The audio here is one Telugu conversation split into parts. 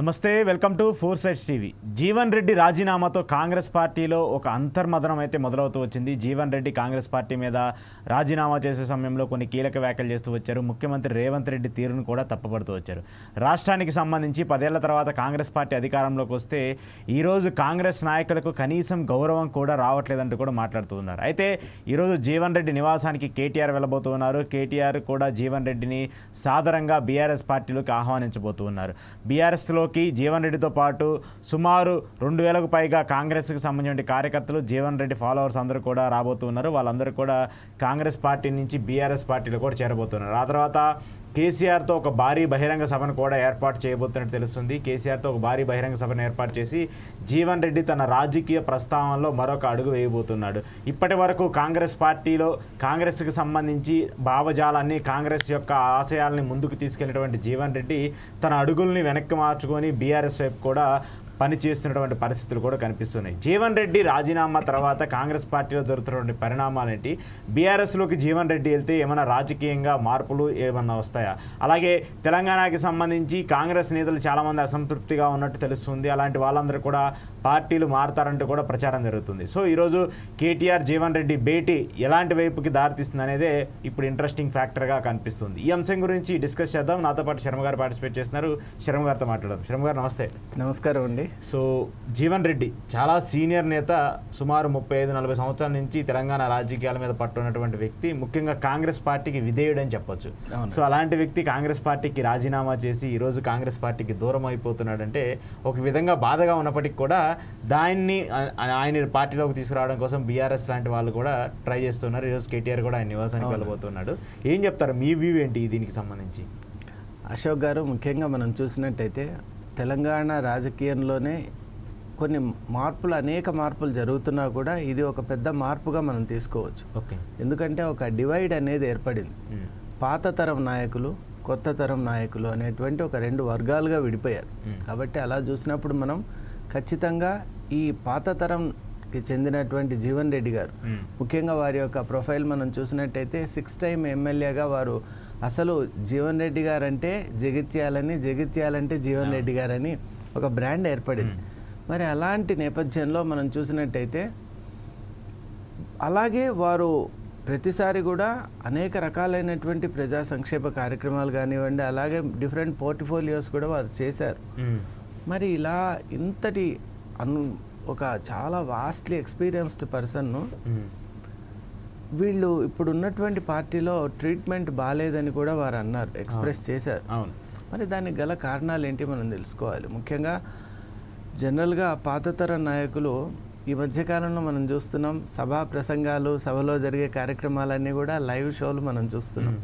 నమస్తే, welcome to four sides TV. Jeevan Reddy రాజీనామాతో కాంగ్రెస్ పార్టీలో ఒక అంతర్మదనం అయితే మొదలవుతూ వచ్చింది. జీవన్ రెడ్డి కాంగ్రెస్ పార్టీ మీద రాజీనామా చేసే సమయంలో కొన్ని కీలక వ్యాఖ్యలు చేస్తూ వచ్చారు. ముఖ్యమంత్రి రేవంత్ రెడ్డి తీరును కూడా తప్పుపడుతూ వచ్చారు. రాష్ట్రానికి సంబంధించి 10 ఏళ్ల తర్వాత కాంగ్రెస్ పార్టీ అధికారంలోకి వస్తే ఈరోజు కాంగ్రెస్ నాయకులకు కనీసం గౌరవం కూడా రావట్లేదంటూ కూడా మాట్లాడుతూ ఉన్నారు. అయితే ఈరోజు జీవన్ రెడ్డి నివాసానికి కేటీఆర్ వెళ్ళబోతూ ఉన్నారు. కేటీఆర్ కూడా జీవన్ రెడ్డిని సాదరంగా బీఆర్ఎస్ పార్టీలోకి ఆహ్వానించబోతూ ఉన్నారు. బీఆర్ఎస్లో జీవన్ రెడ్డితో పాటు సుమారు 2000కు పైగా కాంగ్రెస్కి సంబంధించిన కార్యకర్తలు, జీవన్ రెడ్డి ఫాలోవర్స్ అందరూ కూడా రాబోతున్నారు. వాళ్ళందరూ కూడా కాంగ్రెస్ పార్టీ నుంచి బీఆర్ఎస్ పార్టీలో కూడా చేరబోతున్నారు. ఆ తర్వాత కేసీఆర్తో ఒక భారీ బహిరంగ సభను కూడా ఏర్పాటు చేయబోతున్నట్టు తెలుస్తుంది. కేసీఆర్తో ఒక భారీ బహిరంగ సభను ఏర్పాటు చేసి జీవన్ రెడ్డి తన రాజకీయ ప్రస్థానంలో మరొక అడుగు వేయబోతున్నాడు. ఇప్పటి వరకు కాంగ్రెస్ పార్టీలో కాంగ్రెస్కి సంబంధించి భావజాలాన్ని, కాంగ్రెస్ యొక్క ఆశయాల్ని ముందుకు తీసుకెళ్లినటువంటి జీవన్ రెడ్డి తన అడుగుల్ని వెనక్కి మార్చుకొని బీఆర్ఎస్ వైపు కూడా పనిచేస్తున్నటువంటి పరిస్థితులు కూడా కనిపిస్తున్నాయి. జీవన్ రెడ్డి రాజీనామా తర్వాత కాంగ్రెస్ పార్టీలో జరుగుతున్నటువంటి పరిణామాలేంటి? బీఆర్ఎస్లోకి జీవన్ రెడ్డి వెళ్తే ఏమైనా రాజకీయంగా మార్పులు ఏమన్నా వస్తాయా? అలాగే తెలంగాణకి సంబంధించి కాంగ్రెస్ నేతలు చాలామంది అసంతృప్తిగా ఉన్నట్టు తెలుస్తుంది. అలాంటి వాళ్ళందరూ కూడా పార్టీలు మారుతారంటూ కూడా ప్రచారం జరుగుతుంది. సో ఈరోజు కేటీఆర్ జీవన్ రెడ్డి భేటీ ఎలాంటి వైపుకి దారితీస్తుంది అనేదే ఇప్పుడు ఇంట్రెస్టింగ్ ఫ్యాక్టర్గా కనిపిస్తుంది. ఈ అంశం గురించి డిస్కస్ చేద్దాం. నాతో పాటు శర్మ గారు పార్టిసిపేట్ చేస్తున్నారు. శర్మ గారితో మాట్లాడదాం. శర్మ గారు నమస్తే. నమస్కారం అండి. సో జీవన్ రెడ్డి చాలా సీనియర్ నేత, సుమారు 35-40 సంవత్సరాల నుంచి తెలంగాణ రాజకీయాల మీద పట్టున్నటువంటి వ్యక్తి, ముఖ్యంగా కాంగ్రెస్ పార్టీకి విధేయుడు అని చెప్పొచ్చు. సో అలాంటి వ్యక్తి కాంగ్రెస్ పార్టీకి రాజీనామా చేసి ఈరోజు కాంగ్రెస్ పార్టీకి దూరం అయిపోతున్నాడంటే ఒక విధంగా బాధగా ఉన్నప్పటికీ కూడా దాన్ని ఆయన పార్టీలోకి తీసుకురావడం కోసం బీఆర్ఎస్ లాంటి వాళ్ళు కూడా ట్రై చేస్తున్నారు. ఈరోజు కేటీఆర్ కూడా ఆయన నివాసానికి వెళ్ళబోతున్నాడు. ఏం చెప్తారు? మీ వ్యూ ఏంటి దీనికి సంబంధించి? అశోక్ గారు, ముఖ్యంగా మనం చూసినట్టయితే తెలంగాణ రాజకీయంలోనే కొన్ని మార్పులు, అనేక మార్పులు జరుగుతున్నా కూడా ఇది ఒక పెద్ద మార్పుగా మనం తీసుకోవచ్చు. ఓకే. ఎందుకంటే ఒక డివైడ్ అనేది ఏర్పడింది. పాత తరం నాయకులు, కొత్త తరం నాయకులు అనేటువంటి ఒక 2 వర్గాలుగా విడిపోయారు. కాబట్టి అలా చూసినప్పుడు మనం ఖచ్చితంగా ఈ పాత తరంకి చెందినటువంటి జీవన్ రెడ్డి గారు, ముఖ్యంగా వారి యొక్క ప్రొఫైల్ మనం చూసినట్టయితే 6 టైం ఎమ్మెల్యేగా వారు, అసలు జీవన్ రెడ్డి గారు అంటే జగిత్యాలని, జగిత్యాలంటే జీవన్ రెడ్డి గారని ఒక బ్రాండ్ ఏర్పడింది. మరి అలాంటి నేపథ్యంలో మనం చూసినట్టయితే అలాగే వారు ప్రతిసారి కూడా అనేక రకాలైనటువంటి ప్రజా సంక్షేమ కార్యక్రమాలు కానివ్వండి, అలాగే డిఫరెంట్ పోర్ట్ఫోలియోస్ కూడా వారు చేశారు. మరి ఇలా ఇంతటి ఒక చాలా వాస్ట్లీ ఎక్స్పీరియన్స్డ్ పర్సన్ను వీళ్ళు ఇప్పుడు ఉన్నటువంటి పార్టీలో ట్రీట్మెంట్ బాగాలేదని కూడా వారు అన్నారు, ఎక్స్ప్రెస్ చేశారు. మరి దానికి గల కారణాలు ఏంటి మనం తెలుసుకోవాలి. ముఖ్యంగా జనరల్గా పాతతరం నాయకులు ఈ మధ్యకాలంలో మనం చూస్తున్నాం, సభా ప్రసంగాలు, సభలో జరిగే కార్యక్రమాలన్నీ కూడా లైవ్ షోలు మనం చూస్తున్నాం.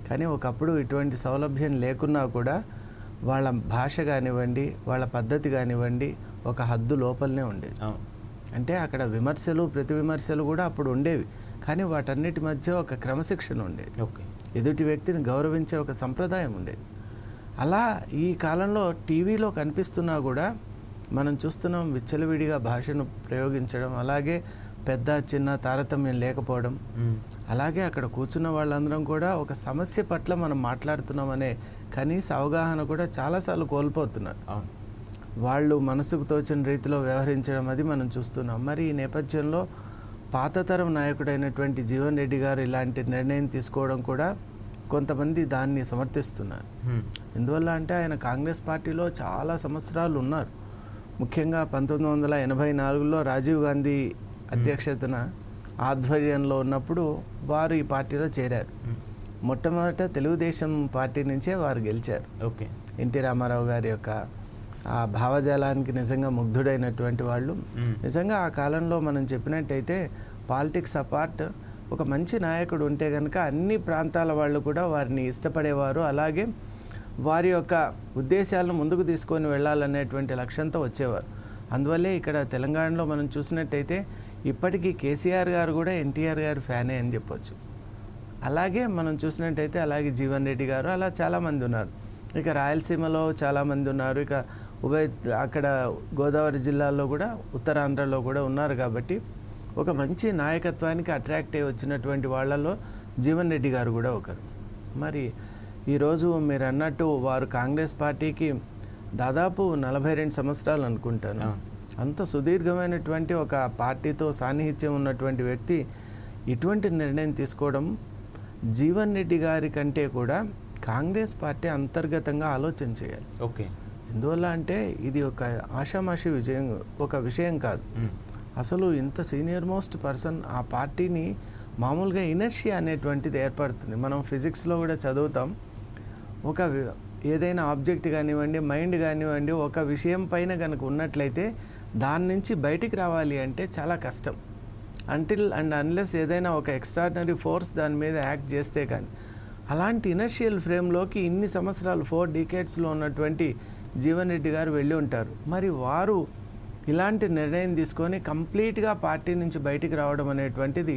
కానీ ఒకప్పుడు ఇటువంటి సౌలభ్యం లేకున్నా కూడా వాళ్ళ భాష కానివ్వండి, వాళ్ళ పద్ధతి కానివ్వండి ఒక హద్దు లోపలనే ఉండేది. అంటే అక్కడ విమర్శలు, ప్రతి విమర్శలు కూడా అప్పుడు ఉండేవి. కానీ వాటన్నిటి మధ్య ఒక క్రమశిక్షణ ఉండేది. ఎదుటి వ్యక్తిని గౌరవించే ఒక సంప్రదాయం ఉండేది. అలా ఈ కాలంలో టీవీలో కనిపిస్తున్నా కూడా మనం చూస్తున్నాం విచ్చలవిడిగా భాషను ప్రయోగించడం, అలాగే పెద్ద చిన్న తారతమ్యం లేకపోవడం, అలాగే అక్కడ కూర్చున్న వాళ్ళందరం కూడా ఒక సమస్య పట్ల మనం మాట్లాడుతున్నామనే కనీస అవగాహన కూడా చాలాసార్లు కోల్పోతున్నారు. వాళ్ళు మనసుకు తోచిన రీతిలో వ్యవహరించడం అది మనం చూస్తున్నాం. మరి ఈ నేపథ్యంలో పాతతరం నాయకుడైనటువంటి జీవన్ రెడ్డి గారు ఇలాంటి నిర్ణయం తీసుకోవడం కూడా కొంతమంది దాన్ని సమర్థిస్తున్నారు. ఎందువల్ల అంటే ఆయన కాంగ్రెస్ పార్టీలో చాలా సంవత్సరాలు ఉన్నారు. ముఖ్యంగా 1984లో రాజీవ్ గాంధీ అధ్యక్షతన ఆధ్వర్యంలో ఉన్నప్పుడు వారు ఈ పార్టీలో చేరారు. మొట్టమొదట తెలుగుదేశం పార్టీ నుంచే వారు గెలిచారు. ఎన్టీ రామారావు గారి యొక్క ఆ భావజాలానికి నిజంగా ముగ్ధుడైనటువంటి వాళ్ళు. నిజంగా ఆ కాలంలో మనం చెప్పినట్టయితే పాలిటిక్స్ అపార్ట్, ఒక మంచి నాయకుడు ఉంటే కనుక అన్ని ప్రాంతాల వాళ్ళు కూడా వారిని ఇష్టపడేవారు. అలాగే వారి యొక్క ఉద్దేశాలను ముందుకు తీసుకొని వెళ్ళాలనేటువంటి లక్ష్యంతో వచ్చేవారు. అందువల్లే ఇక్కడ తెలంగాణలో మనం చూసినట్టయితే ఇప్పటికీ కేసీఆర్ గారు కూడా ఎన్టీఆర్ గారు ఫ్యానే అని చెప్పొచ్చు. అలాగే మనం చూసినట్టయితే అలాగే జీవన్ రెడ్డి గారు, అలా చాలామంది ఉన్నారు. ఇక రాయలసీమలో చాలామంది ఉన్నారు. ఇక అక్కడ గోదావరి జిల్లాలో కూడా, ఉత్తరాంధ్రలో కూడా ఉన్నారు. కాబట్టి ఒక మంచి నాయకత్వానికి అట్రాక్ట్ అయ్యి వచ్చినటువంటి వాళ్ళలో జీవన్ రెడ్డి గారు కూడా ఒకరు. మరి ఈరోజు మీరు అన్నట్టు వారు కాంగ్రెస్ పార్టీకి దాదాపు 42 సంవత్సరాలు అనుకుంటాను. అంత సుదీర్ఘమైనటువంటి ఒక పార్టీతో సాన్నిహిత్యం ఉన్నటువంటి వ్యక్తి ఇటువంటి నిర్ణయం తీసుకోవడం జీవన్ రెడ్డి గారి కంటే కూడా కాంగ్రెస్ పార్టీ అంతర్గతంగా ఆలోచన చేయాలి. ఓకే, ఎందువల్ల అంటే ఇది ఒక ఆషామాషి ఒక విషయం కాదు. అసలు ఇంత సీనియర్ మోస్ట్ పర్సన్ ఆ పార్టీని మామూలుగా ఇనర్షియా అనేటువంటిది ఏర్పడుతుంది. మనం ఫిజిక్స్లో కూడా చదువుతాం. ఒక ఏదైనా ఆబ్జెక్ట్ కానివ్వండి, మైండ్ కానివ్వండి, ఒక విషయం పైన కనుక ఉన్నట్లయితే దాని నుంచి బయటికి రావాలి అంటే చాలా కష్టం. అంటిల్ అండ్ అన్లెస్ ఏదైనా ఒక ఎక్స్ట్రాడినరీ ఫోర్స్ దాని మీద యాక్ట్ చేస్తే కానీ. అలాంటి ఇనర్షియల్ ఫ్రేమ్లోకి ఇన్ని సంవత్సరాలు 4 డికేడ్స్లో ఉన్నటువంటి జీవన్ రెడ్డి గారు వెళ్ళి ఉంటారు. మరి వారు ఇలాంటి నిర్ణయం తీసుకొని కంప్లీట్గా పార్టీ నుంచి బయటికి రావడం అనేటువంటిది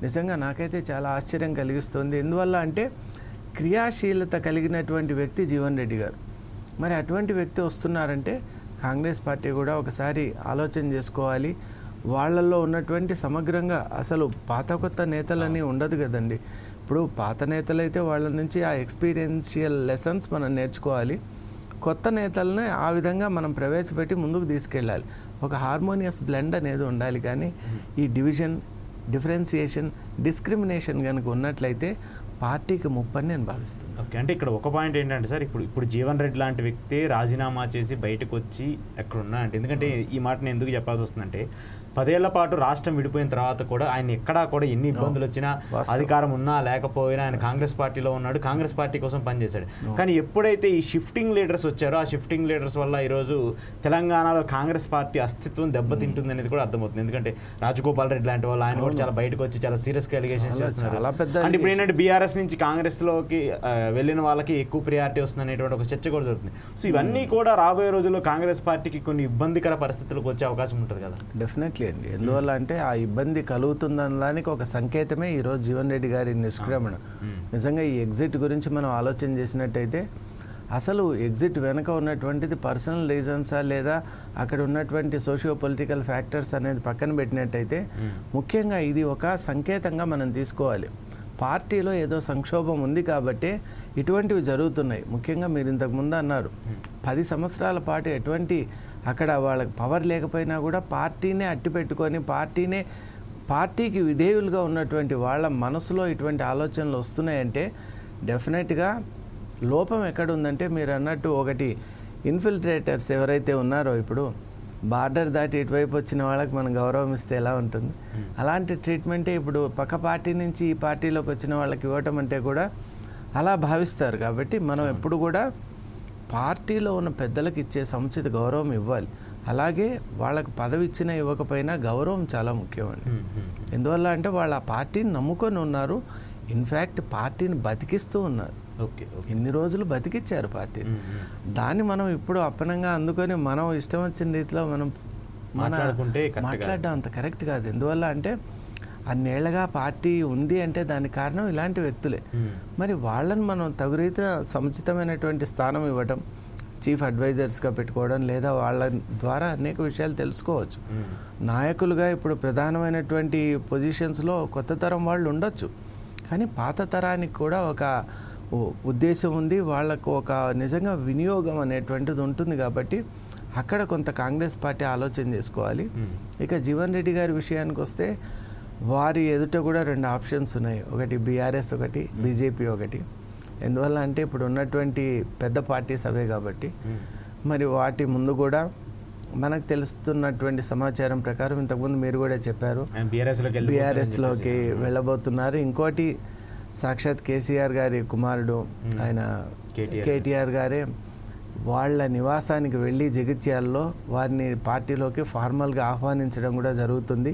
నిజంగా నాకైతే చాలా ఆశ్చర్యం కలిగిస్తుంది. ఎందువల్ల అంటే క్రియాశీలత కలిగినటువంటి వ్యక్తి జీవన్ రెడ్డి గారు. మరి అటువంటి వ్యక్తి వస్తున్నారంటే కాంగ్రెస్ పార్టీ కూడా ఒకసారి ఆలోచన చేసుకోవాలి. వాళ్ళల్లో ఉన్నటువంటి సమగ్రంగా అసలు పాత కొత్త నేతలని ఉండదు కదండి. ఇప్పుడు పాత నేతలైతే వాళ్ళ నుంచి ఆ ఎక్స్పీరియన్షియల్ లెసన్స్ మనం నేర్చుకోవాలి. కొత్త నేతలని ఆ విధంగా మనం ప్రవేశపెట్టి ముందుకు తీసుకెళ్ళాలి. ఒక హార్మోనియస్ బ్లెండ్ అనేది ఉండాలి. కానీ ఈ డివిజన్, డిఫరెన్సియేషన్, డిస్క్రిమినేషన్ కనుక ఉన్నట్లయితే పార్టీకి ముప్పని నేను భావిస్తున్నాను. ఓకే, అంటే ఇక్కడ ఒక పాయింట్ ఏంటంటే సార్, ఇప్పుడు జీవన్ రెడ్డి లాంటి వ్యక్తి రాజీనామా చేసి బయటకు వచ్చి ఎక్కడున్నా అంటే, ఎందుకంటే ఈ మాట నేను ఎందుకు చెప్పాల్సి వస్తుందంటే 10 ఏళ్ల పాటు రాష్ట్రం విడిపోయిన తర్వాత కూడా ఆయన ఎక్కడా కూడా ఎన్ని ఇబ్బందులు వచ్చినా, అధికారం ఉన్నా లేకపోయినా ఆయన కాంగ్రెస్ పార్టీలో ఉన్నాడు, కాంగ్రెస్ పార్టీ కోసం పనిచేశాడు. కానీ ఎప్పుడైతే ఈ షిఫ్టింగ్ లీడర్స్ వచ్చారో ఆ షిఫ్టింగ్ లీడర్స్ వల్ల ఈరోజు తెలంగాణలో కాంగ్రెస్ పార్టీ అస్తిత్వం దెబ్బతింటుంది అనేది కూడా అర్థమవుతుంది. ఎందుకంటే రాజగోపాల్ రెడ్డి లాంటి వాళ్ళు ఆయన కూడా చాలా బయటకు వచ్చి చాలా సీరియస్గా ఎలిగేషన్స్ చేస్తున్నారు. అంటే ఇప్పుడు ఏంటంటే బీఆర్ఎస్ నుంచి కాంగ్రెస్లోకి వెళ్ళిన వాళ్ళకి ఎక్కువ ప్రియారిటీ వస్తుంది అనేటువంటి ఒక చర్చ కూడా జరుగుతుంది. సో ఇవన్నీ కూడా రాబోయే రోజుల్లో కాంగ్రెస్ పార్టీకి కొన్ని ఇబ్బందికర పరిస్థితులకు వచ్చే అవకాశం ఉంటుంది కదా. డెఫినెట్లీ అండి. ఎందువల్ల అంటే ఆ ఇబ్బంది కలుగుతుందన్న దానికి ఒక సంకేతమే ఈరోజు జీవన్ రెడ్డి గారి నిష్క్రమణ. నిజంగా ఈ ఎగ్జిట్ గురించి మనం ఆలోచన చేసినట్టయితే అసలు ఎగ్జిట్ వెనక ఉన్నటువంటిది పర్సనల్ రీజన్సా లేదా అక్కడ ఉన్నటువంటి సోషియో పొలిటికల్ ఫ్యాక్టర్స్ అనేది పక్కన పెట్టినట్టయితే ముఖ్యంగా ఇది ఒక సంకేతంగా మనం తీసుకోవాలి. పార్టీలో ఏదో సంక్షోభం ఉంది కాబట్టి ఇటువంటివి జరుగుతున్నాయి. ముఖ్యంగా మీరు ఇంతకుముందు అన్నారు 10 సంవత్సరాల పాటు ఎటువంటి అక్కడ వాళ్ళకి పవర్ లేకపోయినా కూడా పార్టీనే అట్టి పెట్టుకొని పార్టీకి విధేయులుగా ఉన్నటువంటి వాళ్ళ మనసులో ఇటువంటి ఆలోచనలు వస్తున్నాయంటే డెఫినెట్గా లోపం ఎక్కడుందంటే మీరు అన్నట్టు ఒకటి ఇన్ఫిల్ట్రేటర్స్ ఎవరైతే ఉన్నారో ఇప్పుడు బార్డర్ దాటి ఇటువైపు వచ్చిన వాళ్ళకి మనం గౌరవం ఇస్తే ఎలా ఉంటుంది, అలాంటి ట్రీట్మెంటే ఇప్పుడు పక్క పార్టీ నుంచి ఈ పార్టీలోకి వచ్చిన వాళ్ళకి ఇవ్వటం అంటే కూడా అలా భావిస్తారు. కాబట్టి మనం ఎప్పుడు కూడా పార్టీలో ఉన్న పెద్దలకు ఇచ్చే సముచిత గౌరవం ఇవ్వాలి. అలాగే వాళ్ళకు పదవి ఇచ్చినా ఇవ్వకపోయినా గౌరవం చాలా ముఖ్యమండి. ఎందువల్ల అంటే వాళ్ళు ఆ పార్టీని నమ్ముకొని ఉన్నారు. ఇన్ఫ్యాక్ట్ పార్టీని బతికిస్తూ ఉన్నారు. ఇన్ని రోజులు బతికిచ్చారు పార్టీని. దాన్ని మనం ఇప్పుడు అప్పనంగా అందుకొని మనం ఇష్టం వచ్చిన రీతిలో మనం మాట్లాడడం అంత కరెక్ట్ కాదు. ఎందువల్ల అంటే అన్నేళ్లగా పార్టీ ఉంది అంటే దానికి కారణం ఇలాంటి వ్యక్తులే. మరి వాళ్ళని మనం తగు రీతిలో సముచితమైనటువంటి స్థానం ఇవ్వటం, చీఫ్ అడ్వైజర్స్గా పెట్టుకోవడం, లేదా వాళ్ళ ద్వారా అనేక విషయాలు తెలుసుకోవచ్చు. నాయకులుగా ఇప్పుడు ప్రధానమైనటువంటి పొజిషన్స్లో కొత్త తరం వాళ్ళు ఉండొచ్చు, కానీ పాత తరానికి కూడా ఒక ఉద్దేశం ఉంది, వాళ్ళకు ఒక నిజంగా వినియోగం అనేటువంటిది ఉంటుంది. కాబట్టి అక్కడ కొంత కాంగ్రెస్ పార్టీ ఆలోచన చేసుకోవాలి. ఇక జీవన్ రెడ్డి గారి విషయానికి వస్తే వారి ఎదుట కూడా 2 ఆప్షన్స్ ఉన్నాయి. ఒకటి బీఆర్ఎస్, ఒకటి బీజేపీ, ఒకటి. ఎందువల్ల అంటే ఇప్పుడు ఉన్నటువంటి పెద్ద పార్టీస్ అవే కాబట్టి మరి వాటి ముందు కూడా మనకు తెలుస్తున్నటువంటి సమాచారం ప్రకారం ఇంతకుముందు మీరు కూడా చెప్పారు బీఆర్ఎస్లోకి వెళ్ళబోతున్నారు. ఇంకోటి సాక్షాత్ కేసీఆర్ గారి కుమారుడు ఆయన కేటీఆర్ గారే వాళ్ళ నివాసానికి వెళ్ళి జగిత్యాలలో వారిని పార్టీలోకి ఫార్మల్గా ఆహ్వానించడం కూడా జరుగుతుంది.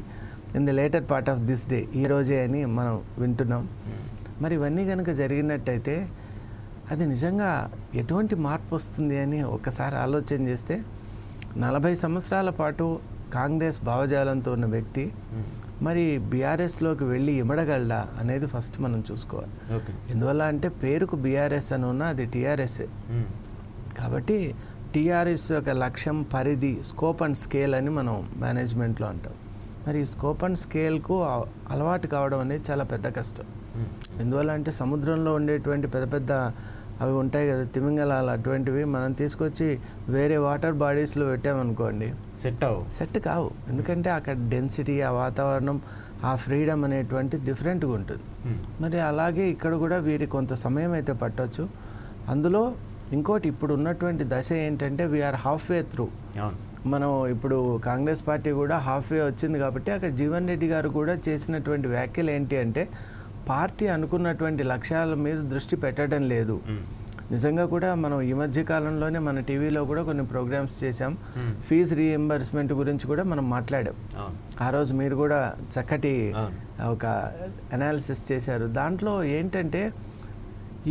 In the later part of this day, ఈ రోజే అని మనం వింటున్నాం. మరి ఇవన్నీ కనుక జరిగినట్టయితే అది నిజంగా ఎటువంటి మార్పు వస్తుంది అని ఒకసారి ఆలోచన చేస్తే 40 సంవత్సరాల పాటు కాంగ్రెస్ భావజాలంతో ఉన్న వ్యక్తి మరి బీఆర్ఎస్లోకి వెళ్ళి ఇమడగలడా అనేది ఫస్ట్ మనం చూసుకోవాలి. ఎందువల్ల అంటే పేరుకు బీఆర్ఎస్ అని ఉన్నా అది టీఆర్ఎస్ఏ. కాబట్టి టీఆర్ఎస్ యొక్క లక్ష్యం, పరిధి, స్కోప్ అండ్ స్కేల్ అని మనం మేనేజ్మెంట్లో అంటాం. మరి ఈ స్కోప్ అండ్ స్కేల్కు అలవాటు కావడం అనేది చాలా పెద్ద కష్టం. ఎందువల్ల అంటే సముద్రంలో ఉండేటువంటి పెద్ద పెద్ద అవి ఉంటాయి కదా తిమింగలాలు, అటువంటివి మనం తీసుకొచ్చి వేరే వాటర్ బాడీస్లో పెట్టామనుకోండి సెట్ కావు. ఎందుకంటే అక్కడ డెన్సిటీ, ఆ వాతావరణం, ఆ ఫ్రీడమ్ అనేటువంటి డిఫరెంట్గా ఉంటుంది. మరి అలాగే ఇక్కడ కూడా వీరి కొంత సమయం అయితే పట్టవచ్చు. అందులో ఇంకోటి ఇప్పుడు ఉన్నటువంటి దశ ఏంటంటే వీఆర్ హాఫ్ వే త్రూ. మనం ఇప్పుడు కాంగ్రెస్ పార్టీ కూడా హాఫ్ వే వచ్చింది కాబట్టి అక్కడ జీవన్ రెడ్డి గారు కూడా చేసినటువంటి వ్యాఖ్యలు ఏంటి అంటే పార్టీ అనుకున్నటువంటి లక్ష్యాల మీద దృష్టి పెట్టడం లేదు. నిజంగా కూడా మనం ఈ మధ్య కాలంలోనే మన టీవీలో కూడా కొన్ని ప్రోగ్రామ్స్ చేశాం. ఫీజు రీఎంబర్స్మెంట్ గురించి కూడా మనం మాట్లాడాం. ఆ రోజు మీరు కూడా చక్కటి ఒక అనాలిసిస్ చేశారు. దాంట్లో ఏంటంటే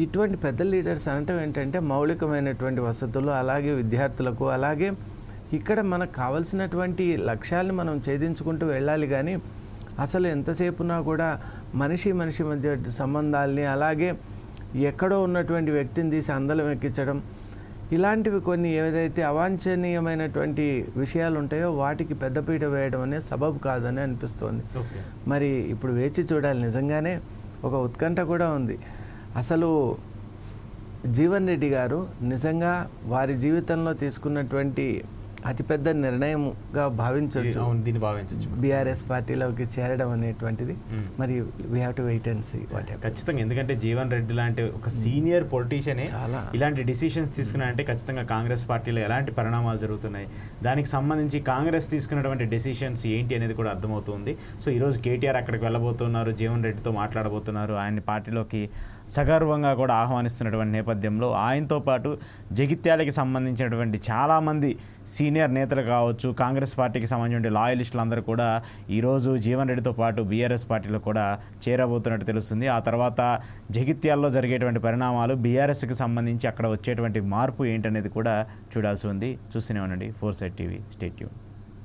ఇటువంటి పెద్ద లీడర్స్ అనటం ఏంటంటే మౌలికమైనటువంటి వసతులు, అలాగే విద్యార్థులకు, అలాగే ఇక్కడ మనకు కావాల్సినటువంటి లక్ష్యాలను మనం ఛేదించుకుంటూ వెళ్ళాలి. కానీ అసలు ఎంతసేపునా కూడా మనిషి మధ్య సంబంధాలని, అలాగే ఎక్కడో ఉన్నటువంటి వ్యక్తిని తీసి అందలం ఎక్కించడం, ఇలాంటివి కొన్ని ఏదైతే అవాంఛనీయమైనటువంటి విషయాలు ఉంటాయో వాటికి పెద్దపీట వేయడం అనేది సబబు కాదని అనిపిస్తోంది. మరి ఇప్పుడు వేచి చూడాలి. నిజంగానే ఒక ఉత్కంఠ కూడా ఉంది. అసలు జీవన్ రెడ్డి గారు నిజంగా వారి జీవితంలో తీసుకున్నటువంటి అతిపెద్ద నిర్ణయంగా భావించవచ్చు బీఆర్ఎస్ పార్టీలోకి చేరడం అనేటువంటిది. మరి we have to wait and see what happens. ఖచ్చితంగా, ఎందుకంటే జీవన్ రెడ్డి లాంటి ఒక సీనియర్ పొలిటీషియనే ఇలాంటి డిసిషన్స్ తీసుకున్నారంటే ఖచ్చితంగా కాంగ్రెస్ పార్టీలో ఎలాంటి పరిణామాలు జరుగుతున్నాయి, దానికి సంబంధించి కాంగ్రెస్ తీసుకున్నటువంటి డెసిషన్స్ ఏంటి అనేది కూడా అర్థమవుతుంది. సో ఈరోజు కేటీఆర్ అక్కడికి వెళ్ళబోతున్నారు, జీవన్ రెడ్డితో మాట్లాడబోతున్నారు, ఆయన్ని పార్టీలోకి సగర్వంగా కూడా ఆహ్వానిస్తున్నటువంటి నేపథ్యంలో ఆయనతో పాటు జగిత్యాలకి సంబంధించినటువంటి చాలామంది సీనియర్ నేతలు కావచ్చు, కాంగ్రెస్ పార్టీకి సంబంధించిన లాయలిస్టులు అందరూ కూడా ఈరోజు జీవన్ రెడ్డితో పాటు బీఆర్ఎస్ పార్టీలో కూడా చేరబోతున్నట్టు తెలుస్తుంది. ఆ తర్వాత జగిత్యాలలో జరిగేటువంటి పరిణామాలు, బీఆర్ఎస్కి సంబంధించి అక్కడ వచ్చేటువంటి మార్పు ఏంటనేది కూడా చూడాల్సి ఉంది. చూస్తూనే ఉండండి 4 Side TV. Stay tune.